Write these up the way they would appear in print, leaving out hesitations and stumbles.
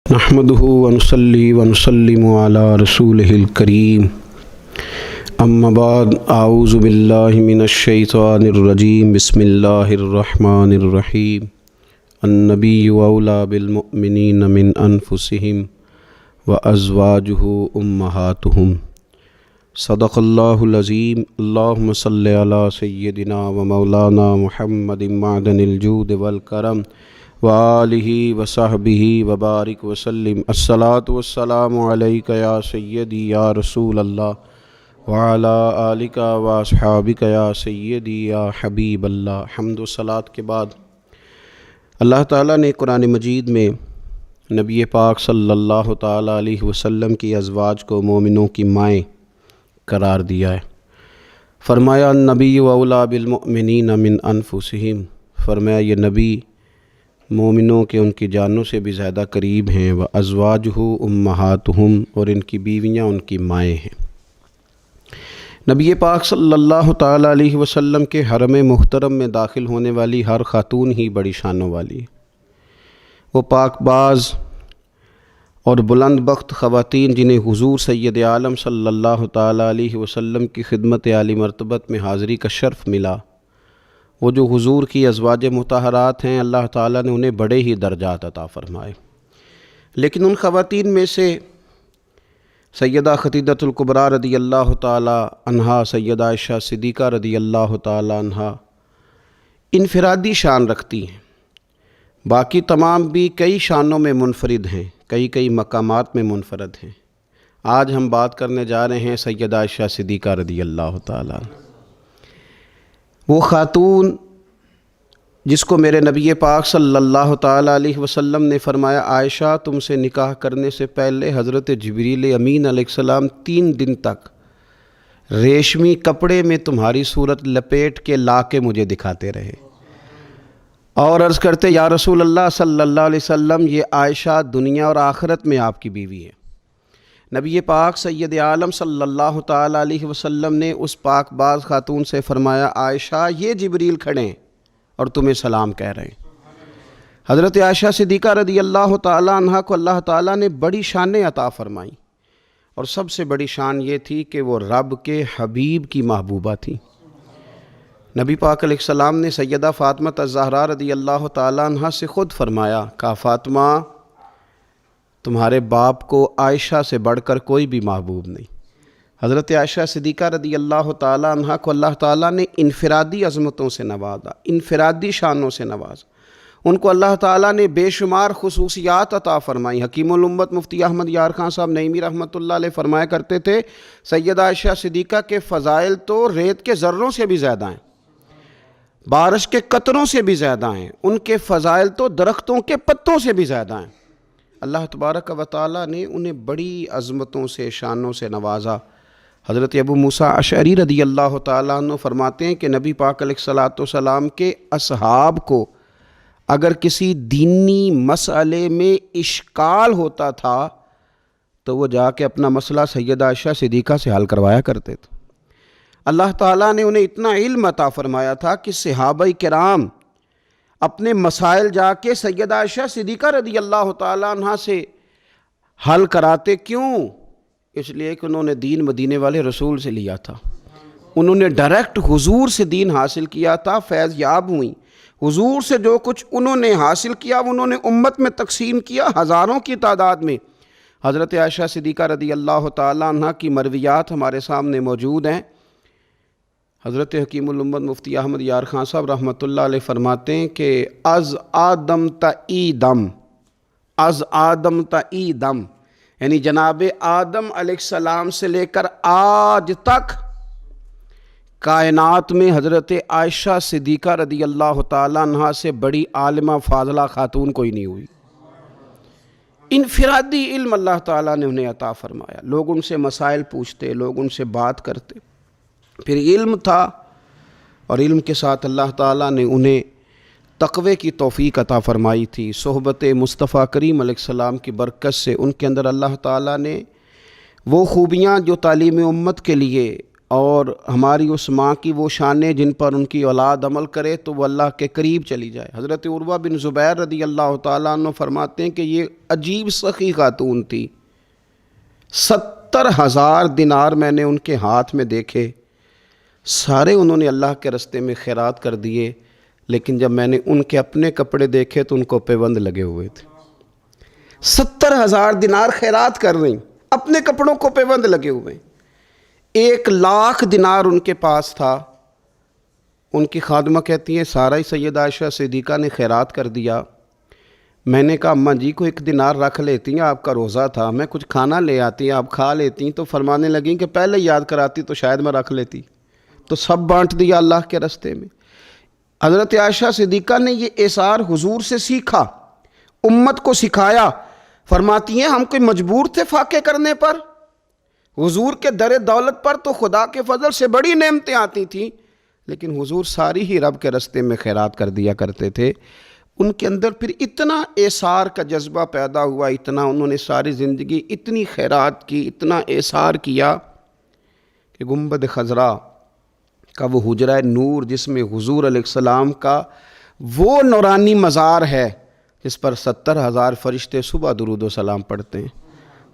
نحمده ونصلي ونسلم على رسوله الكريم اما بعد اعوذ بالله من الشیطان الرجیم بسم اللہ الرحمن الرحیم النبی اولى بالمؤمنین من انفسهم وازواجه امہاتهم صدق اللہ العظیم اللہم صل علی سیدنا ومولانا محمد معدن الجود والکرم وآلہ وصحبہ وبارک وسلم الصلاۃ والسلام علیک یا سیدی یا رسول اللہ وعلی آلک واصحابک یا سیدی یا حبیب اللہ۔ حمد و صلاۃ کے بعد اللہ تعالیٰ نے قرآن مجید میں نبی پاک صلی اللہ تعالیٰ علیہ وسلم کی ازواج کو مومنوں کی مائیں قرار دیا ہے۔ فرمایا النبی اولیٰ بالمؤمنین من انفسہم، فرمایا یہ نبی مومنوں کے ان کی جانوں سے بھی زیادہ قریب ہیں، وازواجہ امہاتہم، اور ان کی بیویاں ان کی مائیں ہیں۔ نبی پاک صلی اللہ تعالیٰ علیہ وسلم کے حرم محترم میں داخل ہونے والی ہر خاتون ہی بڑی شانوں والی ہے۔ وہ پاک باز اور بلند بخت خواتین جنہیں حضور سید عالم صلی اللہ تعالیٰ علیہ وسلم کی خدمت عالی مرتبت میں حاضری کا شرف ملا، وہ جو حضور کی ازواج مطہرات ہیں، اللہ تعالیٰ نے انہیں بڑے ہی درجات عطا فرمائے۔ لیکن ان خواتین میں سے سیدہ خدیجۃ الکبریٰ رضی اللہ تعالیٰ عنہا، سیدہ عائشہ صدیقہ رضی اللہ تعالیٰ عنہا انفرادی شان رکھتی ہیں، باقی تمام بھی کئی شانوں میں منفرد ہیں، کئی مقامات میں منفرد ہیں۔ آج ہم بات کرنے جا رہے ہیں سیدہ عائشہ صدیقہ رضی اللہ تعالیٰ عنہ، وہ خاتون جس کو میرے نبی پاک صلی اللہ تعالیٰ علیہ وسلم نے فرمایا عائشہ تم سے نکاح کرنے سے پہلے حضرت جبریل امین علیہ السلام 3 دن تک ریشمی کپڑے میں تمہاری صورت لپیٹ کے لا کے مجھے دکھاتے رہے، اور عرض کرتے یا رسول اللہ صلی اللہ علیہ وسلم یہ عائشہ دنیا اور آخرت میں آپ کی بیوی ہے۔ نبی پاک سید عالم صلی اللہ تعالیٰ علیہ وسلم نے اس پاک باز خاتون سے فرمایا عائشہ یہ جبریل کھڑے ہیں اور تمہیں سلام کہہ رہے ہیں۔ حضرت عائشہ صدیقہ رضی اللہ تعالیٰ عنہ کو اللہ تعالیٰ نے بڑی شانیں عطا فرمائیں، اور سب سے بڑی شان یہ تھی کہ وہ رب کے حبیب کی محبوبہ تھی۔ نبی پاک علیہ السلام نے سیدہ فاطمہ الزہراء رضی اللہ تعالیٰ عنہ سے خود فرمایا، کہا فاطمہ تمہارے باپ کو عائشہ سے بڑھ کر کوئی بھی محبوب نہیں۔ حضرت عائشہ صدیقہ رضی اللہ تعالیٰ عنہ کو اللہ تعالیٰ نے انفرادی عظمتوں سے نوازا، انفرادی شانوں سے نوازا، ان کو اللہ تعالیٰ نے بے شمار خصوصیات عطا فرمائی۔ حکیم الامت مفتی احمد یار خان صاحب نعیمی رحمۃ اللہ علیہ فرمایا کرتے تھے سیدہ عائشہ صدیقہ کے فضائل تو ریت کے ذروں سے بھی زیادہ ہیں، بارش کے قطروں سے بھی زیادہ ہیں، ان کے فضائل تو درختوں کے پتوں سے بھی زیادہ ہیں۔ اللہ تبارک و تعالیٰ نے انہیں بڑی عظمتوں سے شانوں سے نوازا۔ حضرت ابو موسیٰ اشعری رضی اللہ تعالیٰ عنہ فرماتے ہیں کہ نبی پاک علیہ السلام کے اصحاب کو اگر کسی دینی مسئلے میں اشکال ہوتا تھا تو وہ جا کے اپنا مسئلہ سیدہ عائشہ صدیقہ سے حل کروایا کرتے تھے۔ اللہ تعالیٰ نے انہیں اتنا علم عطا فرمایا تھا کہ صحابہ کرام اپنے مسائل جا کے سیدہ عائشہ صدیقہ رضی اللہ تعالیٰ عنہ سے حل کراتے، کیوں؟ اس لیے کہ انہوں نے دین مدینے والے رسول سے لیا تھا، انہوں نے ڈائریکٹ حضور سے دین حاصل کیا تھا، فیض یاب ہوئیں۔ حضور سے جو کچھ انہوں نے حاصل کیا انہوں نے امت میں تقسیم کیا ہزاروں کی تعداد میں۔ حضرت عائشہ صدیقہ رضی اللہ تعالیٰ عنہ کی مرویات ہمارے سامنے موجود ہیں۔ حضرت حکیم الامت مفتی احمد یار خان صاحب رحمۃ اللہ علیہ فرماتے ہیں کہ از آدم تا ایدم یعنی جناب آدم علیہ السلام سے لے کر آج تک کائنات میں حضرت عائشہ صدیقہ رضی اللہ تعالیٰ عنہ سے بڑی عالمہ فاضلہ خاتون کوئی نہیں ہوئی۔ انفرادی علم اللہ تعالیٰ نے انہیں عطا فرمایا، لوگ ان سے مسائل پوچھتے، لوگ ان سے بات کرتے، پھر علم تھا، اور علم کے ساتھ اللہ تعالیٰ نے انہیں تقوی کی توفیق عطا فرمائی تھی۔ صحبت مصطفیٰ کریم علیہ السلام کی برکت سے ان کے اندر اللہ تعالیٰ نے وہ خوبیاں جو تعلیم امت کے لیے اور ہماری اس ماں کی وہ شانیں جن پر ان کی اولاد عمل کرے تو وہ اللہ کے قریب چلی جائے۔ حضرت عروہ بن زبیر رضی اللہ تعالیٰ عنہ فرماتے ہیں کہ یہ عجیب سخی خاتون تھی، 70,000 دینار میں نے ان کے ہاتھ میں دیکھے، سارے انہوں نے اللہ کے راستے میں خیرات کر دیے، لیکن جب میں نے ان کے اپنے کپڑے دیکھے تو ان کو پیوند لگے ہوئے تھے۔ 70,000 دینار خیرات کر رہی، اپنے کپڑوں کو پیوند لگے ہوئے۔ 1,00,000 دینار ان کے پاس تھا۔ ان کی خادمہ کہتی ہیں سارا ہی سیدہ عائشہ صدیقہ نے خیرات کر دیا۔ میں نے کہا اماں جی کو 1 دینار رکھ لیتی ہیں، آپ کا روزہ تھا، میں کچھ کھانا لے آتی، آپ کھا لیتی۔ تو فرمانے لگیں کہ پہلے یاد کراتی تو شاید میں رکھ لیتی، تو سب بانٹ دیا اللہ کے راستے میں۔ حضرت عائشہ صدیقہ نے یہ اثار حضور سے سیکھا، امت کو سکھایا۔ فرماتی ہیں ہم کوئی مجبور تھے فاقے کرنے پر؟ حضور کے در دولت پر تو خدا کے فضل سے بڑی نعمتیں آتی تھیں، لیکن حضور ساری ہی رب کے راستے میں خیرات کر دیا کرتے تھے۔ ان کے اندر پھر اتنا اثار کا جذبہ پیدا ہوا، اتنا انہوں نے ساری زندگی اتنی خیرات کی، اتنا اثار کیا کہ گنبد خضرا کا وہ حجرہ نور جس میں حضور علیہ السلام کا وہ نورانی مزار ہے جس پر 70,000 فرشتے صبح درود و سلام پڑھتے ہیں،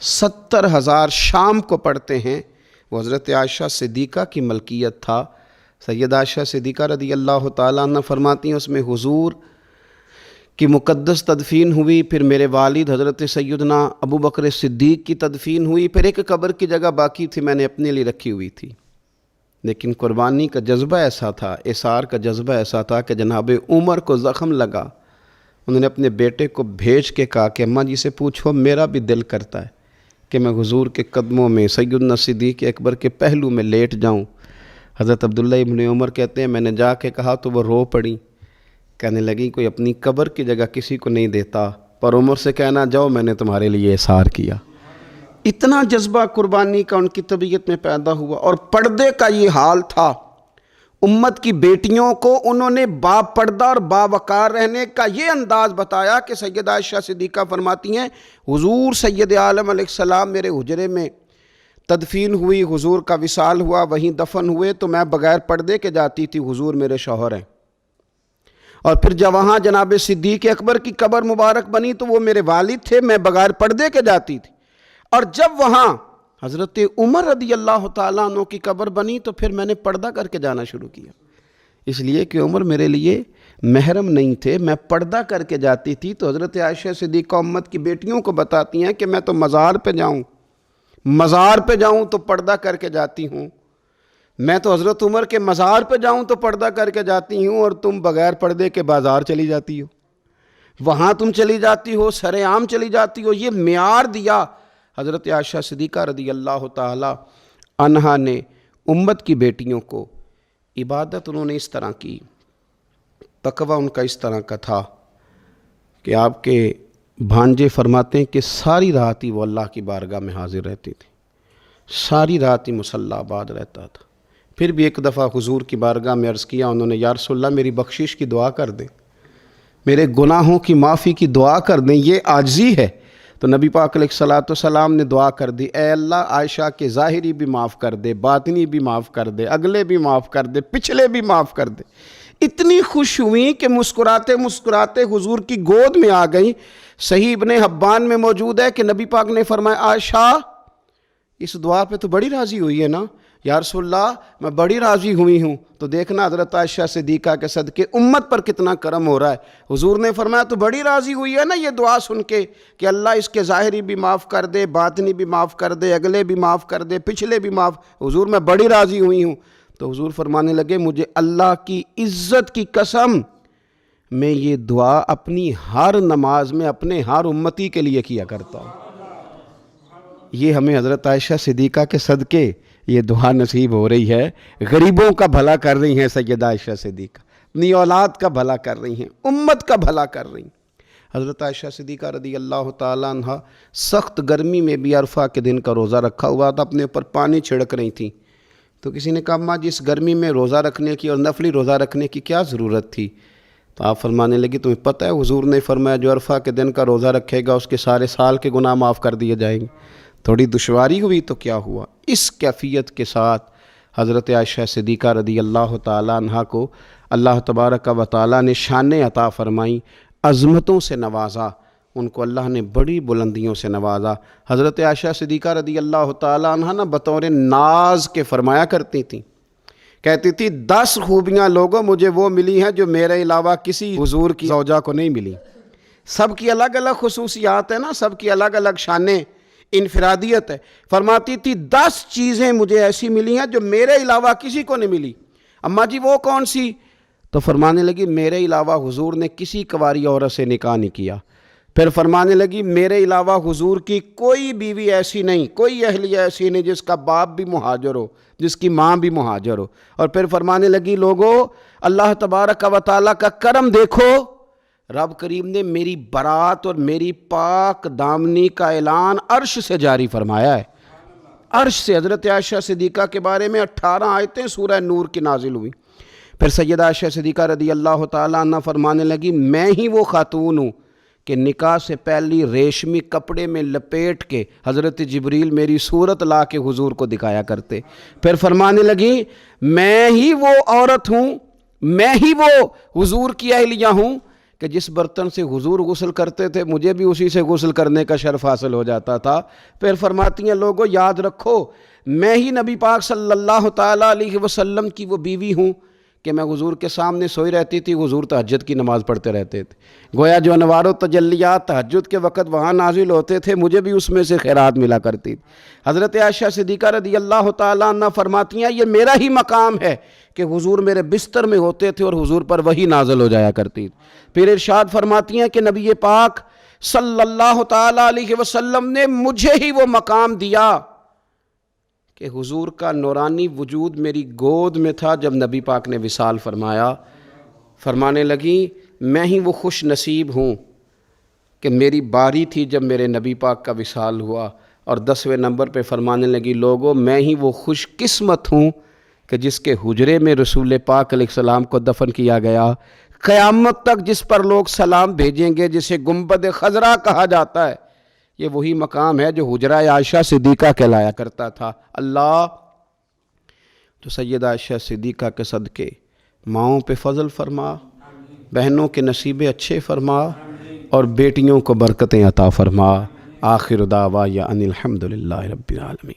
70,000 شام کو پڑھتے ہیں، وہ حضرت عائشہ صدیقہ کی ملکیت تھا۔ سیدہ عائشہ صدیقہ رضی اللہ تعالیٰ عنہ فرماتی ہیں اس میں حضور کی مقدس تدفین ہوئی، پھر میرے والد حضرت سیدنا ابو بکر صدیق کی تدفین ہوئی، پھر ایک قبر کی جگہ باقی تھی میں نے اپنے لیے رکھی ہوئی تھی۔ لیکن قربانی کا جذبہ ایسا تھا، اثار کا جذبہ ایسا تھا کہ جناب عمر کو زخم لگا، انہوں نے اپنے بیٹے کو بھیج کے کہا کہ اماں جی سے پوچھو میرا بھی دل کرتا ہے کہ میں حضور کے قدموں میں سیدنا صدیق اکبر کے پہلو میں لیٹ جاؤں۔ حضرت عبداللہ ابن عمر کہتے ہیں میں نے جا کے کہا تو وہ رو پڑی، کہنے لگی کوئی اپنی قبر کی جگہ کسی کو نہیں دیتا، پر عمر سے کہنا جاؤ میں نے تمہارے لیے اثار کیا۔ اتنا جذبہ قربانی کا ان کی طبیعت میں پیدا ہوا، اور پردے کا یہ حال تھا۔ امت کی بیٹیوں کو انہوں نے با پردہ اور باوقار رہنے کا یہ انداز بتایا کہ سیدہ عائشہ صدیقہ فرماتی ہیں حضور سید عالم علیہ السلام میرے حجرے میں تدفین ہوئی، حضور کا وصال ہوا، وہیں دفن ہوئے، تو میں بغیر پردے کے جاتی تھی، حضور میرے شوہر ہیں۔ اور پھر جب وہاں جناب صدیق اکبر کی قبر مبارک بنی تو وہ میرے والد تھے، میں بغیر پردے کے جاتی تھی۔ اور جب وہاں حضرت عمر رضی اللہ تعالیٰ عنہ کی قبر بنی تو پھر میں نے پردہ کر کے جانا شروع کیا، اس لیے کہ عمر میرے لیے محرم نہیں تھے، میں پردہ کر کے جاتی تھی۔ تو حضرت عائشہ صدیقہ امت کی بیٹیوں کو بتاتی ہیں کہ میں تو مزار پہ جاؤں تو پردہ کر کے جاتی ہوں، میں تو حضرت عمر کے مزار پہ جاؤں تو پردہ کر کے جاتی ہوں، اور تم بغیر پردے کے بازار چلی جاتی ہو، وہاں تم چلی جاتی ہو، سر عام چلی جاتی ہو۔ یہ معیار دیا حضرت عائشہ صدیقہ رضی اللہ تعالی عنہا نے امت کی بیٹیوں کو۔ عبادت انہوں نے اس طرح کی، تقوی ان کا اس طرح کا تھا کہ آپ کے بھانجے فرماتے ہیں کہ ساری رات ہی وہ اللہ کی بارگاہ میں حاضر رہتی تھی، ساری رات ہی مصلی آباد رہتا تھا۔ پھر بھی ایک دفعہ حضور کی بارگاہ میں عرض کیا انہوں نے، یا رسول اللہ میری بخشش کی دعا کر دیں، میرے گناہوں کی معافی کی دعا کر دیں، یہ عاجزی ہے۔ تو نبی پاک علیہ السلام نے دعا کر دی، اے اللہ عائشہ کے ظاہری بھی معاف کر دے، باطنی بھی معاف کر دے، اگلے بھی معاف کر دے، پچھلے بھی معاف کر دے۔ اتنی خوش ہوئیں کہ مسکراتے مسکراتے حضور کی گود میں آ گئیں۔ صحیح ابن حبان میں موجود ہے کہ نبی پاک نے فرمایا عائشہ اس دعا پہ تو بڑی راضی ہوئی ہے نا؟ یا رسول اللہ میں بڑی راضی ہوئی ہوں۔ تو دیکھنا حضرت عائشہ صدیقہ کے صدقے امت پر کتنا کرم ہو رہا ہے۔ حضور نے فرمایا تو بڑی راضی ہوئی ہے نا یہ دعا سن کے کہ اللہ اس کے ظاہری بھی معاف کر دے، باطنی بھی معاف کر دے، اگلے بھی معاف کر دے، پچھلے بھی معاف۔ حضور میں بڑی راضی ہوئی ہوں۔ تو حضور فرمانے لگے مجھے اللہ کی عزت کی قسم میں یہ دعا اپنی ہر نماز میں اپنے ہر امتی کے لیے کیا کرتا ہوں۔ یہ ہمیں حضرت عائشہ صدیقہ کے صدقے یہ دعا نصیب ہو رہی ہے۔ غریبوں کا بھلا کر رہی ہیں سیدہ عائشہ صدیقہ، اپنی اولاد کا بھلا کر رہی ہیں، امت کا بھلا کر رہی ہیں۔ حضرت عائشہ صدیقہ رضی اللہ تعالیٰ عنہ سخت گرمی میں بھی عرفہ کے دن کا روزہ رکھا ہوا تھا، اپنے اوپر پانی چھڑک رہی تھیں۔ تو کسی نے کہا اماں جی اس گرمی میں روزہ رکھنے کی اور نفلی روزہ رکھنے کی کیا ضرورت تھی؟ تو آپ فرمانے لگی تمہیں پتہ ہے حضور نے فرمایا جو عرفہ کے دن کا روزہ رکھے گا اس کے سارے سال کے گناہ معاف کر دیے جائیں گے۔ تھوڑی دشواری ہوئی تو کیا ہوا؟ اس کیفیت کے ساتھ حضرت عائشہ صدیقہ رضی اللہ تعالیٰ عنہ کو اللہ تبارک و تعالیٰ نے شانیں عطا فرمائیں، عظمتوں سے نوازا، ان کو اللہ نے بڑی بلندیوں سے نوازا۔ حضرت عائشہ صدیقہ رضی اللہ تعالیٰ عنہ نا بطور ناز کے فرمایا کرتی تھیں، کہتی تھی 10 خوبیاں لوگوں مجھے وہ ملی ہیں جو میرے علاوہ کسی حضور کی زوجہ کو نہیں ملی۔ سب کی الگ الگ خصوصیات ہیں نا، سب کی الگ الگ شانیں، انفرادیت ہے۔ فرماتی تھی 10 چیزیں مجھے ایسی ملی ہیں جو میرے علاوہ کسی کو نہیں ملی۔ اماں جی وہ کون سی؟ تو فرمانے لگی میرے علاوہ حضور نے کسی کنواری عورت سے نکاح نہیں کیا۔ پھر فرمانے لگی میرے علاوہ حضور کی کوئی بیوی ایسی نہیں، کوئی اہلیہ ایسی نہیں جس کا باپ بھی مہاجر ہو، جس کی ماں بھی مہاجر ہو۔ اور پھر فرمانے لگی لوگو اللہ تبارک و تعالیٰ کا کرم دیکھو، رب کریم نے میری برات اور میری پاک دامنی کا اعلان عرش سے جاری فرمایا ہے۔ عرش سے حضرت عائشہ صدیقہ کے بارے میں 18 آیتیں سورہ نور کی نازل ہوئی۔ پھر سیدہ عائشہ صدیقہ رضی اللہ تعالیٰ عنہ فرمانے لگی میں ہی وہ خاتون ہوں کہ نکاح سے پہلی ریشمی کپڑے میں لپیٹ کے حضرت جبریل میری صورت لا کے حضور کو دکھایا کرتے۔ پھر فرمانے لگی میں ہی وہ عورت ہوں، میں ہی وہ حضور کی اہلیہ ہوں کہ جس برتن سے حضور غسل کرتے تھے مجھے بھی اسی سے غسل کرنے کا شرف حاصل ہو جاتا تھا۔ پھر فرماتی ہیں لوگوں یاد رکھو میں ہی نبی پاک صلی اللہ تعالیٰ علیہ وسلم کی وہ بیوی ہوں کہ میں حضور کے سامنے سوئی رہتی تھی، حضور تہجد کی نماز پڑھتے رہتے تھے، گویا جو انوار و تجلیات تہجد کے وقت وہاں نازل ہوتے تھے مجھے بھی اس میں سے خیرات ملا کرتی تھی۔ حضرت عائشہ صدیقہ رضی اللہ تعالیٰ عنہ فرماتی ہیں یہ میرا ہی مقام ہے کہ حضور میرے بستر میں ہوتے تھے اور حضور پر وحی نازل ہو جایا کرتی تھی۔ پھر ارشاد فرماتی ہیں کہ نبی پاک صلی اللہ تعالیٰ علیہ وسلم نے مجھے ہی وہ مقام دیا کہ حضور کا نورانی وجود میری گود میں تھا جب نبی پاک نے وصال فرمایا۔ فرمانے لگی میں ہی وہ خوش نصیب ہوں کہ میری باری تھی جب میرے نبی پاک کا وصال ہوا۔ اور 10ویں نمبر پہ فرمانے لگی لوگوں میں ہی وہ خوش قسمت ہوں کہ جس کے حجرے میں رسول پاک علیہ السلام کو دفن کیا گیا۔ قیامت تک جس پر لوگ سلام بھیجیں گے جسے گنبد خضرا کہا جاتا ہے، یہ وہی مقام ہے جو حجرہ عائشہ صدیقہ کہلایا کرتا تھا۔ اللہ تو سیدہ عائشہ صدیقہ کے صدقے ماؤں پہ فضل فرما، بہنوں کے نصیبے اچھے فرما، اور بیٹیوں کو برکتیں عطا فرما۔ آخر دعوایا ان الحمدللہ رب العالمین۔